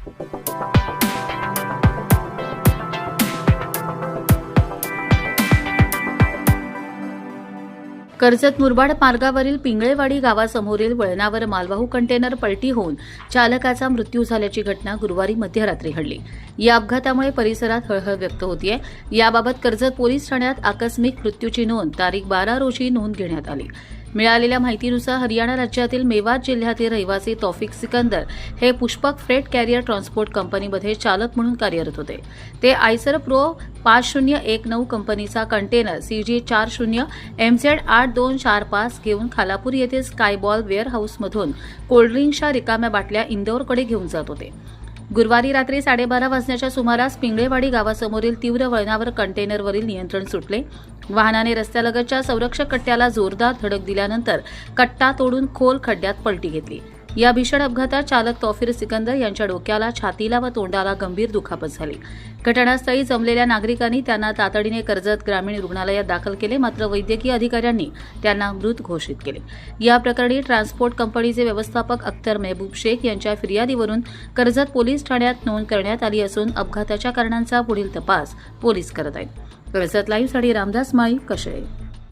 कर्जत मुरबाड मार्गावरील पिंगळेवाडी गावासमोरील वळणावर मालवाहू कंटेनर पलटी होऊन चालकाचा मृत्यू झाल्याची घटना गुरुवारी मध्यरात्री घडली। या अपघातामुळे परिसरात हळहळ व्यक्त होतीये। याबाबत कर्जत पोलीस ठाण्यात आकस्मिक मृत्यूची नोंद तारीख 12 रोजी नोंद घेण्यात आली। मिळालेल्या माहितीनुसार हरियाणा राज्यातील मेवात जिल्ह्यातील रहिवासी तौफिक सिकंदर हे पुष्पक फ्रेट कॅरियर ट्रान्सपोर्ट कंपनीमध्ये चालक म्हणून कार्यरत होते। ते आयसर प्रो 5019 कंपनीचा कंटेनर CG 40 MZ 8245 घेऊन खालापूर येथील स्कायबॉल वेअरहाऊसमधून कोल्ड्रिंक्सच्या रिकाम्या बाटल्या इंदोरकडे घेऊन जात होते। गुरुवारी रात्री 12:30 वाजण्याच्या सुमारास पिंगळेवाडी गावासमोरील तीव्र वळणावर कंटेनरवरील नियंत्रण सुटले। वाहनाने रस्त्यालगतच्या संरक्षक कट्ट्याला जोरदार धडक दिल्यानंतर कट्टा तोडून खोल खड्ड्यात पलटी घेतली। या भीषण अपघातात चालक तौफीर सिकंदर यांच्या डोक्याला, छातीला व तोंडाला गंभीर दुखापत झाली। घटनास्थळी जमलेल्या नागरिकांनी त्यांना तातडीने कर्जत ग्रामीण रुग्णालयात दाखल केले, मात्र वैद्यकीय अधिकाऱ्यांनी त्यांना मृत घोषित केले। या प्रकरणी ट्रान्सपोर्ट कंपनीचे व्यवस्थापक अख्तर मेहबूब शेख यांच्या फिर्यादीवरून कर्जत पोलीस ठाण्यात नोंद करण्यात आली असून अपघाताच्या कारणांचा पुढील तपास पोलीस करत आहेत। कर्जत लाईव्हसाठी रामदास माळी, कशळे।